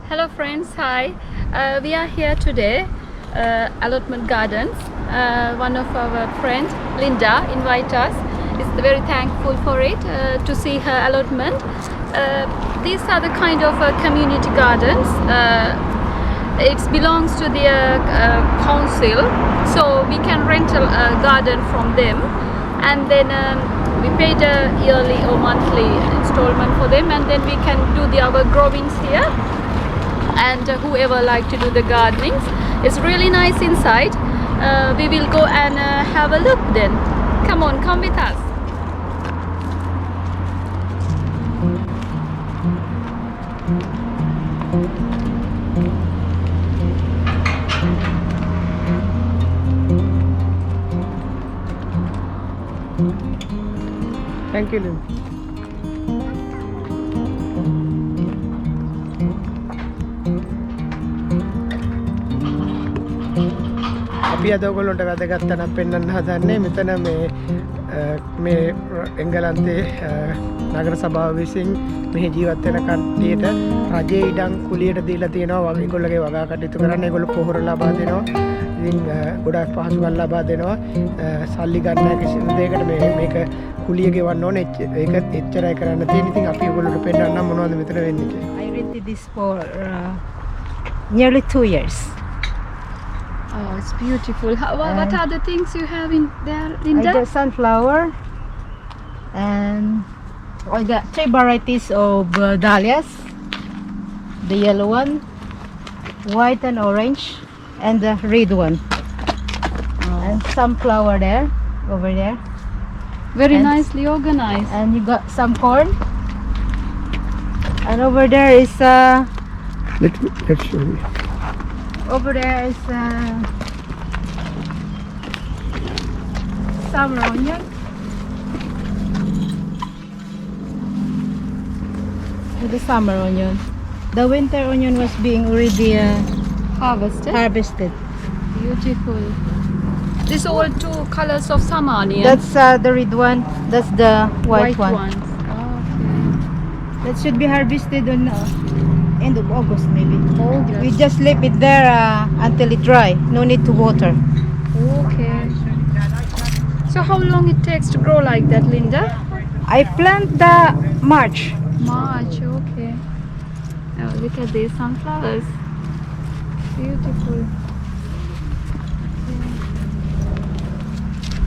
Hello friends, hi. We are here today, Allotment Gardens. One of our friends, Linda, invited us. Is very thankful for it to see her allotment. These are the kind of community gardens. It belongs to the council, so we can rent a garden from them, and then we paid a yearly or monthly installment for them, and then we can do our growings here. And whoever like to do the gardenings, it's really nice inside. We will go and have a look then. Come with us. Thank you, Lynn. අපි අද ඔයගොල්ලන්ට වැදගත් තැනක් පෙන්වන්න හදන්නේ මෙතන මේ එංගලන්තයේ නගර සභාව විසින් මෙහි ජීවත් වෙන කට්ටියට රජයේ ඉඩම් කුලියට දීලා තියෙනවා. ඒගොල්ලෝගේ වගා කටයුතු කරන්න ඒගොල්ලෝ පොහොර ලබා දෙනවා. ඉතින් ගොඩක් පහසුකම් ලබා දෙනවා. සල්ලි ගන්න කිසිම දෙයකට මේක කුලිය ගෙවන්න ඕනේ. ඒක එච්චරයි කරන්න තියෙන්නේ. ඉතින් අපි ඔයගොල්ලන්ට පෙන්වන්න මොනවද මෙතන වෙන්නේ කියලා. I rented this for nearly 2 years. Oh, it's beautiful. What are the things you have in there, Linda? I got sunflower and I got 3 varieties of dahlias. The yellow one, white and orange, and the red one. And some flower there, over there. Very and nicely organized. And you got some corn. And over there is Let's show you. over there is summer onion. The summer onion. The winter onion was being already harvested. Beautiful. These all 2 colors of summer onion. That's the red one. That's the white one. ones. Oh, okay. That should be harvested on end of August maybe. August. We just leave it there until it dry. No need to water. Okay. So how long it takes to grow like that, Linda? I plant the March. March. Okay. Oh, look at these sunflowers. Beautiful.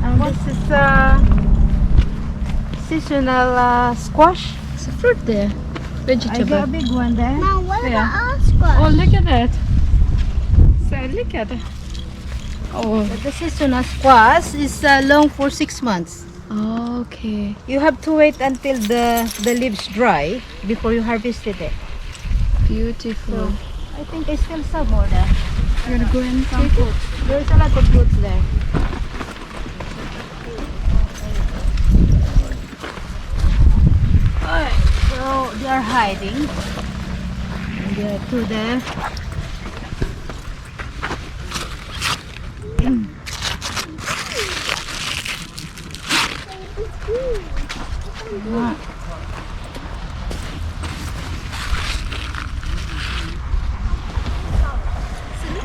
And this is seasonal squash. It's a fruit there. I Vegetable. got a big one there. Mom, what Yeah. about our squash? Oh, look at that. So look at it. Oh. But the seasonal squash is long for 6 months. Okay. You have to wait until the leaves dry before you harvest it. Beautiful. I think there's still some more there. You wanna go and Some take it? fruits. There's a lot of fruits there. Alright, so they are hiding. And there are 2 there.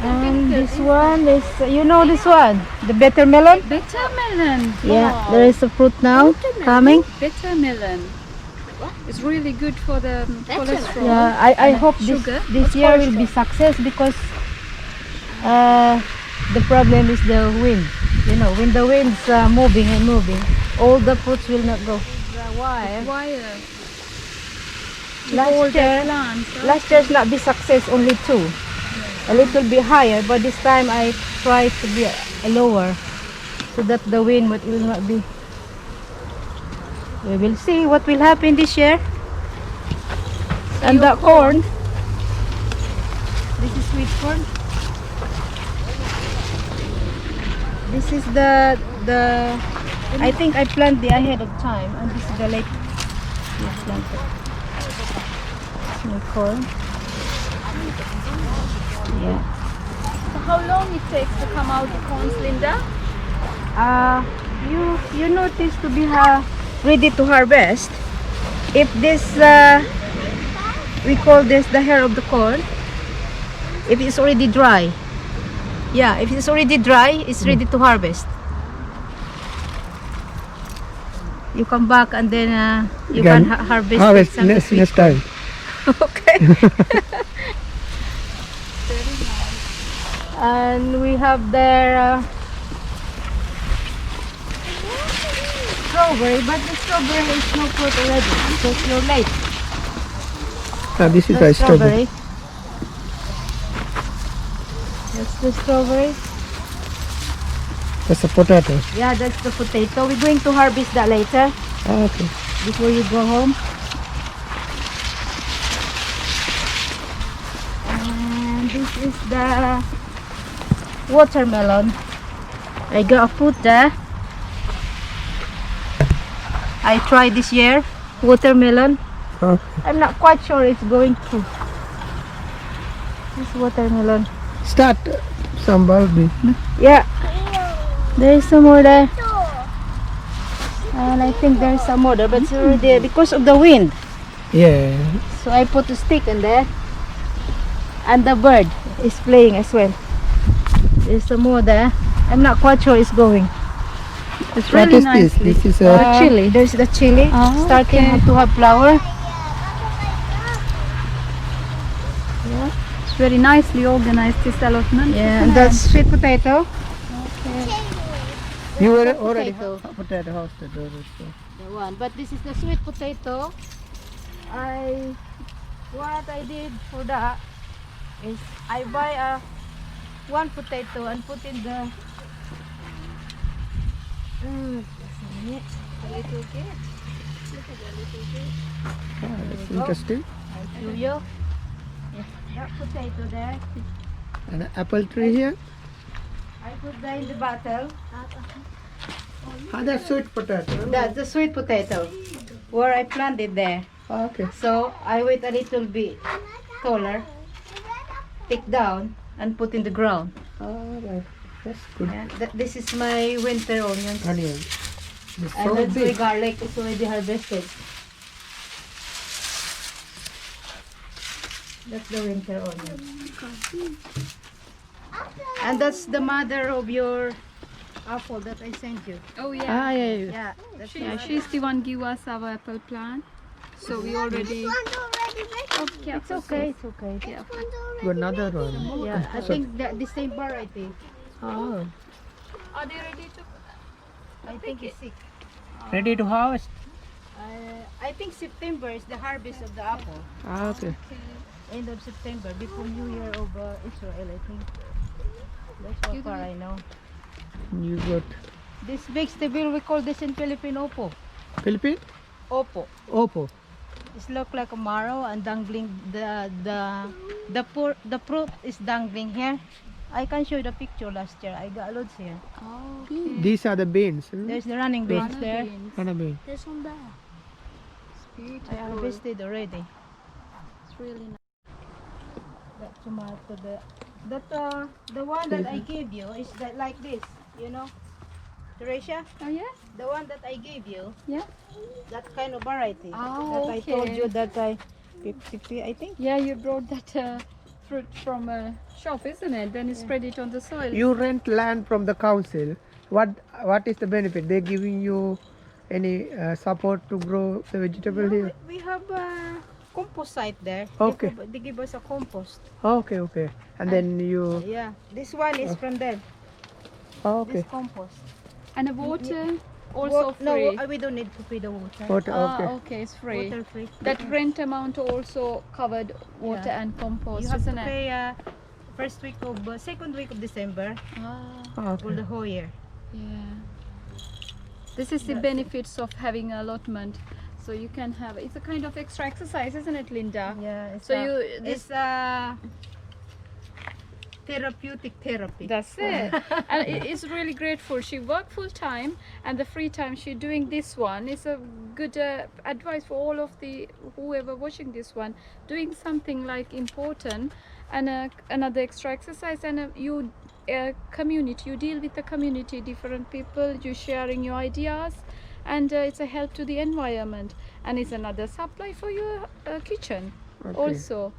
And this one is, you know this one, the bitter melon? Bitter melon. Yeah, Wow. there is a fruit now coming. Bitter melon. It's really good for the cholesterol. Yeah, I and hope this sugar. this year will be success because the problem is the wind. You know, when the wind's moving and moving, all the fruits will not go. Why? Wire. Last year, Plants. last year's not be success, only 2. A little bit higher, but this time I try to be lower so that the wind will not be. We will see what will happen this year. And the corn. This is sweet corn. This is the I think I planted ahead of time, and this is the late planted. Small corn. Yeah. So how long it takes to come out the corns, Linda? You notice to be ready to harvest if this we call this the hair of the corn. if it's already dry. Yeah, if it's already dry, it's ready to harvest. You come back and then you can harvest harvest some next, sweet next corn. time. Okay. Very nice. And we have there strawberry, but the strawberry is no fruit already because you're late. This is The a strawberry. That's the strawberry. That's a potato. Yeah, that's the potato. We're going to harvest that later Okay. before you go home. And this is the watermelon. I got a fruit there. I tried this year watermelon. Okay. I'm not quite sure it's going through. This watermelon. Start some bulby. Yeah, there's some more there. And I think there's some more there, but it's already because of the wind. Yeah. So I put a stick in there. And the bird is playing as well. There's some more there. I'm not quite sure it's going. It's What really is this? nicely. This is The a chili. There's the chili Oh, starting okay. to have flower. It's very nicely organized, this allotment. Yeah, isn't and it? that's sweet potato. you were That's already potato. potato house the door. The one, but this is the sweet potato. What I did for that is I buy one potato and put in the just a minute, a little bit. Look at the little bit. That's There we go. interesting. I show you. Yeah, that potato there. And an apple tree here. I put that in the bottle. That's sweet potato. That's the sweet potato where I planted there. Okay. So I wait a little bit taller, take down and put in the ground. Alright. That's good. Yeah, this is my winter onions. Onion. It's And so that's my big. garlic is already harvested. That's the winter onion. And that's the mother of your apple that I sent you. Oh yeah. Yeah. Yeah, that's Yeah, she's the one give us our apple plant. So we already. Okay, It's okay, it's okay. Yeah. Another one. Yeah, I think that the same variety. Oh. Are they ready to? I think it's sick. Ready to harvest? I think September is the harvest of the apple. Okay. End of September, before New Year of Israel, I think. That's how far I know. You got This vegetable, we call this in Philippine opo. Philippine? Opo. Oppo. It look like a marrow and dangling the fruit is dangling here. I can show you the picture last year. I got loads here. Oh, These are the beans. There's the running beans there. Kind bean. There's one there. It's I beautiful. harvested already. It's really nice. That tomato, the one that I gave you is that like this, you know, Teresia. Oh yeah. The one that I gave you, Yeah. that kind of variety. Oh, that I told okay. you that I 50, I think. Yeah, you brought that fruit from a shop, isn't it? Then you spread it on the soil. You rent land from the council. What is the benefit? They giving you any support to grow the vegetable No, here? we have a compost site there. Okay. They give us a compost. Okay, okay. And then you Yeah, this one is from them. okay. This compost. And the water also No, free. we don't need to pay the water. Water, Ah, okay. okay, it's free. Water free. That rent amount also covered water Yeah. and compost, You have to isn't it? pay second week of December Ah, for the Okay. whole year. yeah. This is the benefits of having an allotment. So you can have, it's a kind of extra exercise, isn't it, Linda? Yeah. So this it's therapeutic therapy. That's it. And it's really grateful. She worked full time, and the free time she doing this one is a good advice for all of the whoever watching this one. Doing something like important and another extra exercise, and you community. You deal with the community, different people. You sharing your ideas, and it's a help to the environment, and it's another supply for your kitchen Okay. also.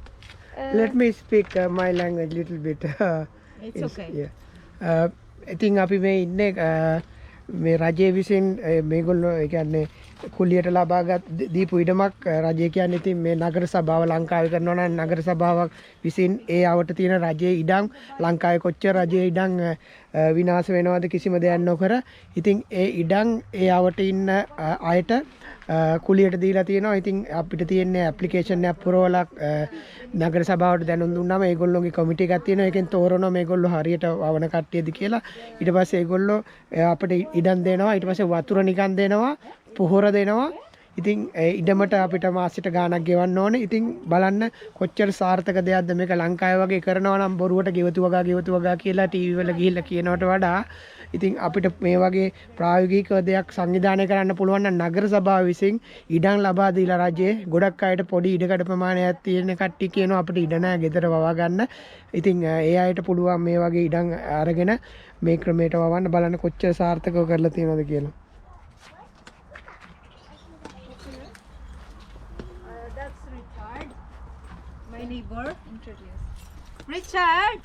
Let me speak my language little bit. It's okay. Yeah. ඉතින් අපි මේ ඉන්නේ මේ රජය විසින් මේගොල්ලෝ ඒ කියන්නේ කුලියට ලබාගත් දීපු ඉඩමක් රජය කියන්නේ ඉතින් මේ නගර සභාව ලංකාවේ කරනවා නම් නගර සභාවක් විසින් ඒ අවට තියෙන රජයේ ඉඩම් ලංකාවේ කොච්චර රජයේ ඉඩම් විනාශ වෙනවද කිසිම දෙයක් නොකර ඉතින් ඒ ඉඩම් ඒ අවට ඉන්න අයට කුලියට දීලා තියෙනවා. ඉතින් අපිට තියෙන්නේ ඇප්ලිකේෂන් එකක් පුරවලා නගර සභාවට දැනුම් දුන්නාම ඒගොල්ලෝගේ කමිටි එකක් තියෙනවා. ඒකෙන් තෝරනවා මේගොල්ලෝ හරියට වවන කට්ටියද කියලා. ඊට පස්සේ ඒගොල්ලෝ අපිට ඉඩම් දෙනවා. ඊට පස්සේ වතුර නිකන් දෙනවා, පොහොර දෙනවා. ඉතින් ඉඩමට අපිට මාසෙට ගාණක් ගෙවන්න ඕනේ. ඉතින් බලන්න කොච්චර සාර්ථක දෙයක්ද මේක. ලංකාවේ වගේ කරනවා නම් බොරුවට ගෙවතු වගා කියලා ටීවී වල ගිහිල්ලා කියනවට වඩා ඉතින් අපිට මේ වගේ ප්‍රායෝගික දෙයක් සංවිධානය කරන්න පුළුවන් නම් නගර සභාව විසින් ඉඩම් ලබා දීලා රජයේ ගොඩක් අයට පොඩි ඉඩකඩ ප්‍රමාණයක් තියෙන කට්ටිය කියනවා අපිට ඉඩ නැහැ ගෙදර වවා ගන්න. ඉතින් ඒ අයට පුළුවන් මේ වගේ ඉඩම් අරගෙන මේ ක්‍රමයට වවන්න බලන්න කොච්චර සාර්ථකව කරලා තියෙනවද කියලා. That's Richard, my neighbor. Introduce. Richard,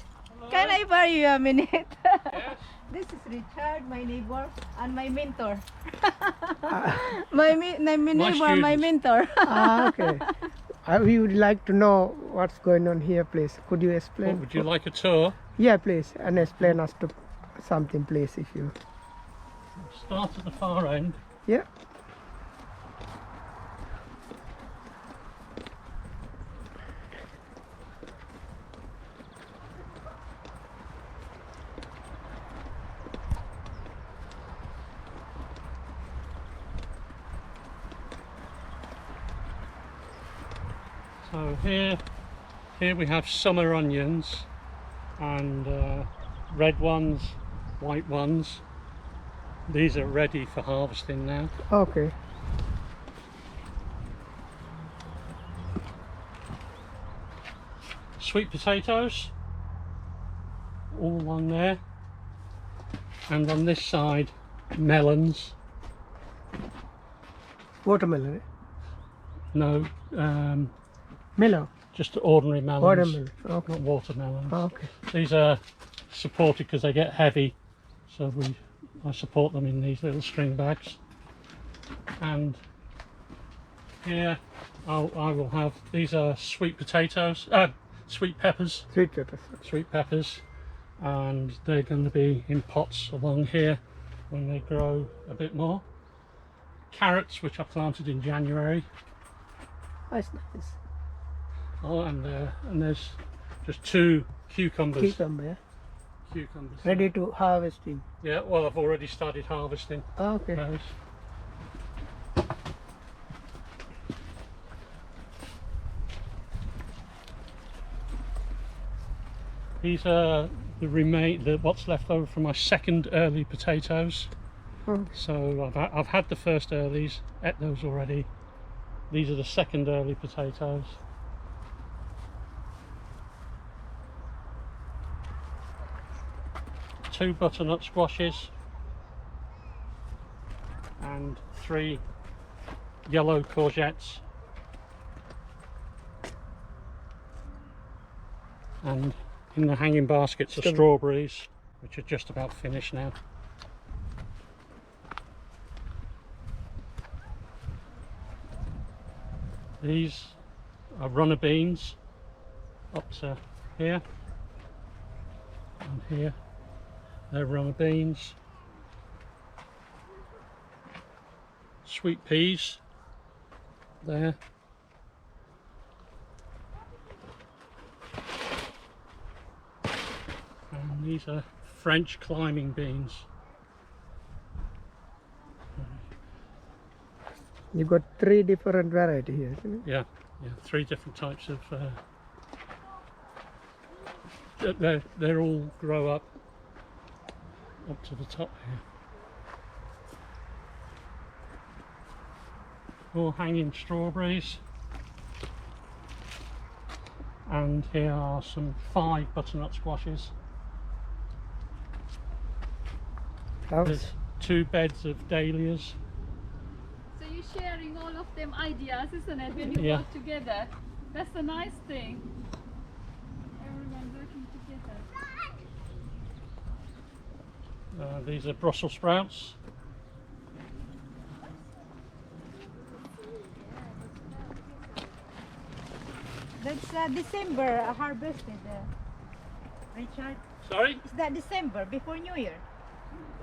can I borrow you a minute? Yes. This is Richard, my neighbor, and my mentor. my neighbor, my mentor. Okay. We would like to know what's going on here, please. Could you explain? Would you like a tour? Yeah, please, and explain us to something, please, if you. Start at the far end. Yeah. So here we have summer onions and red ones, white ones. These are ready for harvesting now. Okay. Sweet potatoes, all on there, and on this side melons. Watermelon. Eh? No, Melon. just ordinary melons. Watermelon. Okay. Not watermelons. Okay. These are supported because they get heavy, so I support them in these little string bags. And here I will have, these are sweet potatoes, sweet peppers, Sweet peppers. and they're going to be in pots along here when they grow a bit more. Carrots, which I planted in January. That's nice. Oh, and there's just 2 cucumbers. Cucumber. Yeah? Cucumbers. Ready to harvesting. Yeah, well, I've already started harvesting Okay. those. These are what's left over from my second early potatoes. Hmm. So I've had the first earlies, ate those already. These are the second early potatoes. Two butternut squashes and 3 yellow courgettes. And in the hanging baskets are strawberries, which are just about finished now. These are runner beans up to here and here. They're runner beans. Sweet peas there. And these are French climbing beans. You got 3 different variety here, isn't it? Yeah, 3 different types of. They're all grow up to the top here. All hanging strawberries. And here are some 5 butternut squashes. There's 2 beds of dahlias. So you're sharing all of them ideas, isn't it, when you Yeah. work together? That's a nice thing. working together. These are Brussels sprouts. That's December harvested. Richard, Sorry? is that December before New Year?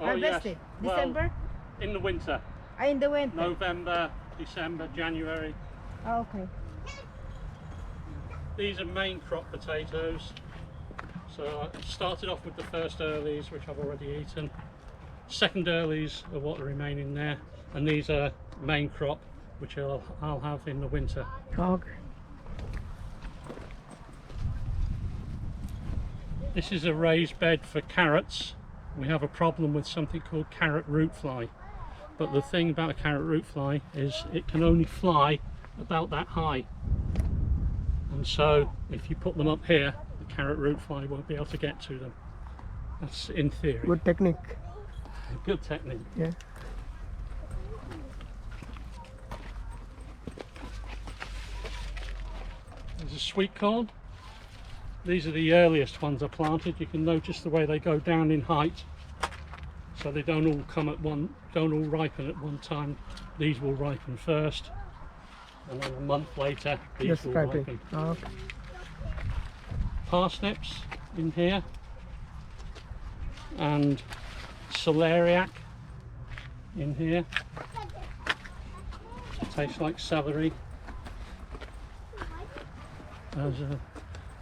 Oh, Harvested. yes. Well, December? in the winter. In the winter. November, December, January. Oh, okay. These are main crop potatoes. So I started off with the first earlies, which I've already eaten. Second earlies are what are remaining there, and these are main crop, which I'll have in the winter. Okay. This is a raised bed for carrots. We have a problem with something called carrot root fly. But the thing about a carrot root fly is it can only fly about that high. And so if you put them up here, the carrot root fly won't be able to get to them. That's in theory. Good technique. Good technique. Yeah. There's a sweet corn. These are the earliest ones I planted. You can notice the way they go down in height. So they don't all come at don't all ripen at one time. These will ripen first. And then a month later, these Just will ripen. ripen. Okay. Parsnips in here. And celeriac in here. Tastes like celery. There's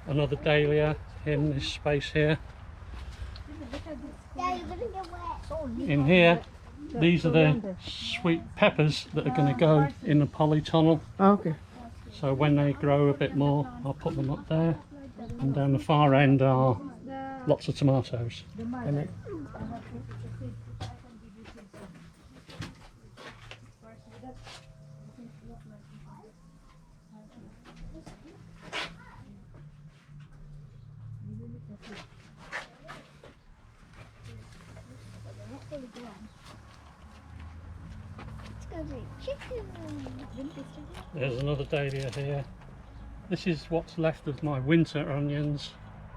another dahlia in this space here. In here, these are the sweet peppers that are going to go in the polytunnel. Okay. So when they grow a bit more, I'll put them up there. And down the far end are lots of tomatoes. And it, There's another dahlia here. This is what's left of my winter onions.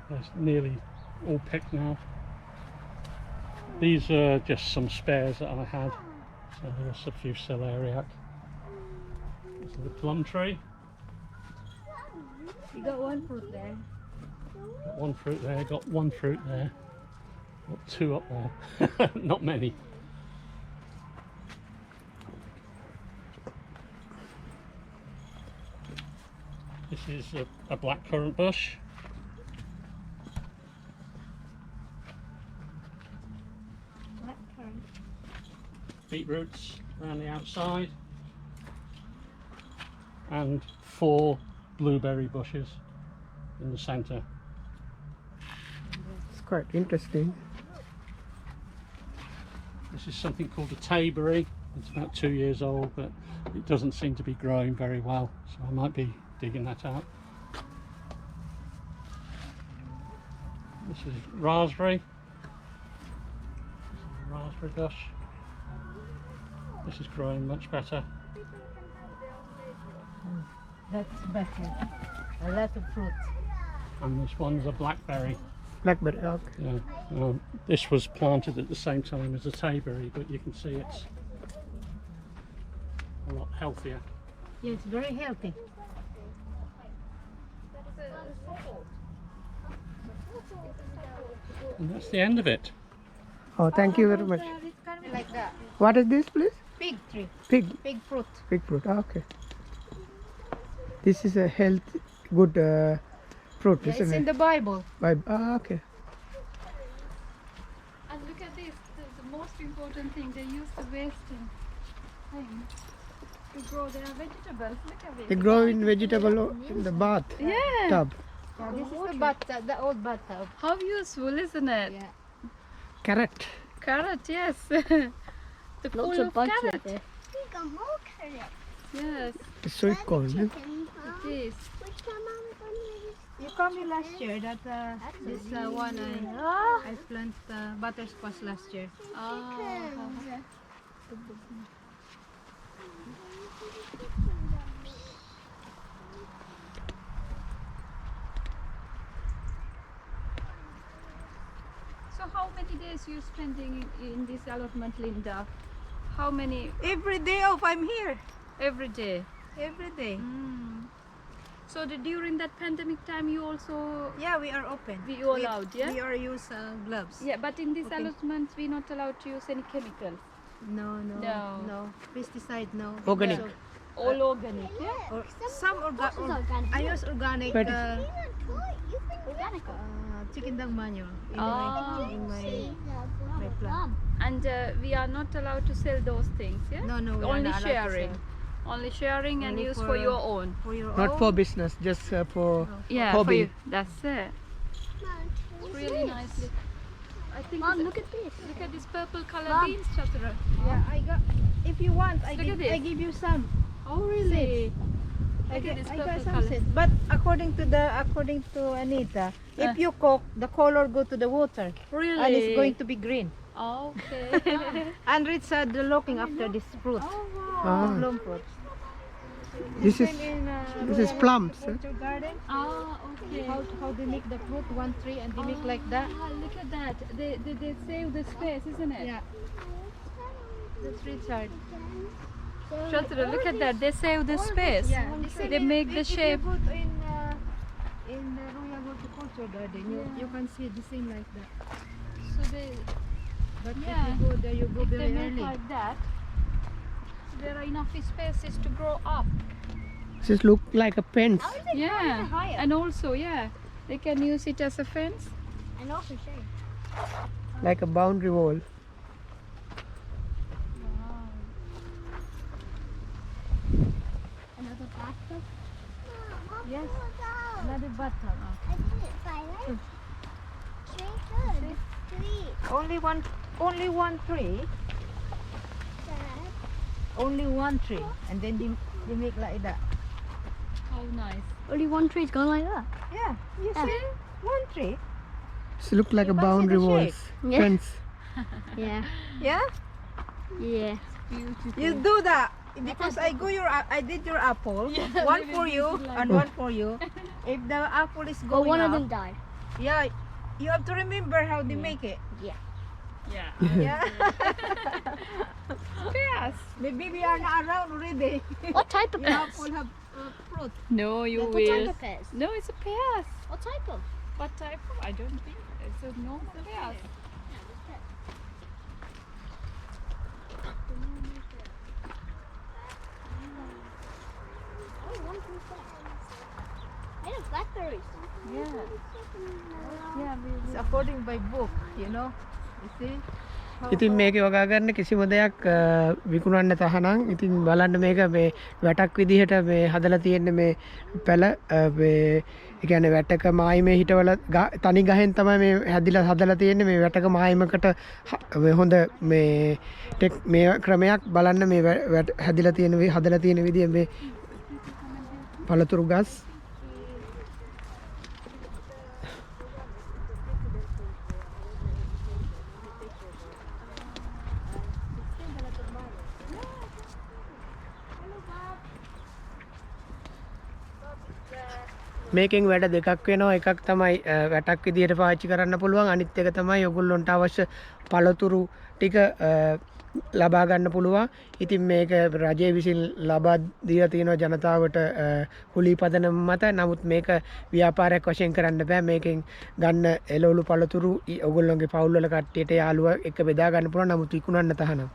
They're nearly all picked now. These are just some spares that I had. So there's a few celeriac. This is the plum tree. You got one fruit there. Got one fruit there, got one fruit there. Got two up there. Not many. This is a blackcurrant bush. Beetroots around the outside. And 4 blueberry bushes in the centre. it's quite interesting. This is something called a tayberry. It's about 2 years old, but it doesn't seem to be growing very well, so I might be digging that out. This is raspberry. This is a raspberry bush. This is growing much better. That's better. A lot of fruit. And this one's a blackberry. Blackberry. Okay. Yeah. This was planted at the same time as a tayberry, but you can see it's a lot healthier. Yeah, it's very healthy. And that's the end of it. Oh, thank you very much. Like that. What is this, please? Fig tree. Pig. Fig fruit. Pig fruit. Okay. This is a health good fruit, Yeah, isn't it's it? in the Bible. Okay. And look at this, the most important thing, they use the wasting thing to grow their vegetables. Look at it. They grow in vegetable in the bath Yeah. tub. Yeah, this is the bathtub, the old bathtub. How useful, isn't it? Yeah. Carrot. Carrot, yes. The Lots full of of bugs carrot. there. We got more carrots. Yes, The sweet corn. Eh? Chicken, it is. Which one am I You come here last year. That this one I plant butterscotch last year. Oh. So how many days you spending in this allotment, Linda? How many Every day off, I'm here. every day? Every day. So during that pandemic time, you also Yeah, we are open. we allowed, yeah? We are use gloves. Yeah, but in these Okay. allotments, we're not allowed to use any chemicals. No, no, No. no. Pesticide, no. Organic. So, All organic, yeah? or some organic. I use organic. What is- Organic. Chicken dung manure in Ah. my plant. And we are not allowed to sell those things, yeah? No, no, we are Only not allowed to sharing. sell. Only sharing and Only use for for- your own. For your Not own. for business, just for Yeah, hobby. for you. That's it. Really nicely. I think Mom, it's- look at this. look at this purple color Mom. beans, Chatara. Yeah, I got. If you want, Look at this. I give you some. Oh really? I Look at this got purple some color. seeds. But according to Anita, if you cook, the color go to the water Really? and it's going to be green. Okay. And it's looking after this fruit, Ah, plum fruit. this is Same in, this is Royal plums. Orchard Garden. Ah, okay. How they make the fruit, one tree, and they make like that. Ah, look at that. They save the space, isn't it? Yeah, that's Richard. Chatara, look at that. They save the space. Yeah, They make the shape. If you go in the Royal Horticulture Garden, you can see the same like that. So they But Yeah. if you go there, you go if they very make early. like that, there are enough spaces to grow up. This look like a fence, Yeah, higher? and also yeah, they can use it as a fence. And also shade. like a boundary wall. Another bathtub? Yes, another bathtub. I didn't find it. Very good. Sweet. Only one tree. Dad. Only one tree, and then they make like that. How nice. Only one tree's gone like that. Yeah, you see, one tree. This look like You a can see boundary the walls, Yeah. fence. Yeah. Yeah, Yeah. Beautiful. you do that because I did your apple. One for you and one for you. If the apple is But going one of up, them died. yeah, you have to remember how they make it. Yeah. Yeah. Yeah, Yes. maybe we are not around already. What type of Your pears? apple have fruit. No, you What type will. of pears? No, it's a pears. What type of? What type of? I don't think it's a normal pears. Oh, one from I have blackberries. Yeah. Yeah, It's according by book, you know. You see. ඉතින් මේක යොගා ගන්න කිසිම දෙයක් විකුණන්න තහනම් ඉතින් බලන්න මේක මේ වැටක් විදිහට මේ හදලා තියෙන්නේ මේ පැල මේ ඒ කියන්නේ වැටක මායිමේ හිටවල තනි ගහෙන් තමයි මේ හැදිලා හදලා තියෙන්නේ මේ වැටක මායිමකට හොඳ මේ මේ ක්‍රමයක් බලන්න මේ හැදිලා තියෙන හදලා තියෙන විදිය මේ පළතුරු ගස් මේකෙන් වැඩ දෙකක් වෙනවා එකක් තමයි වැටක් විදිහට පාවිච්චි කරන්න පුළුවන් අනිත් එක තමයි ඔයගොල්ලන්ට අවශ්‍ය පළතුරු ටික ලබා ගන්න පුළුවන්. ඉතින් මේක රජය විසින් ලබා දීලා තියෙනවා ජනතාවට කුලී පදනම මත. නමුත් මේක ව්‍යාපාරයක් වශයෙන් කරන්න බෑ. මේකෙන් ගන්න එළවලු පළතුරු ඔයගොල්ලන්ගේ පවුල් වල කට්ටියට යාළුවා එක්ක බෙදා ගන්න පුළුවන්. නමුත් විකුණන්න තහනම්.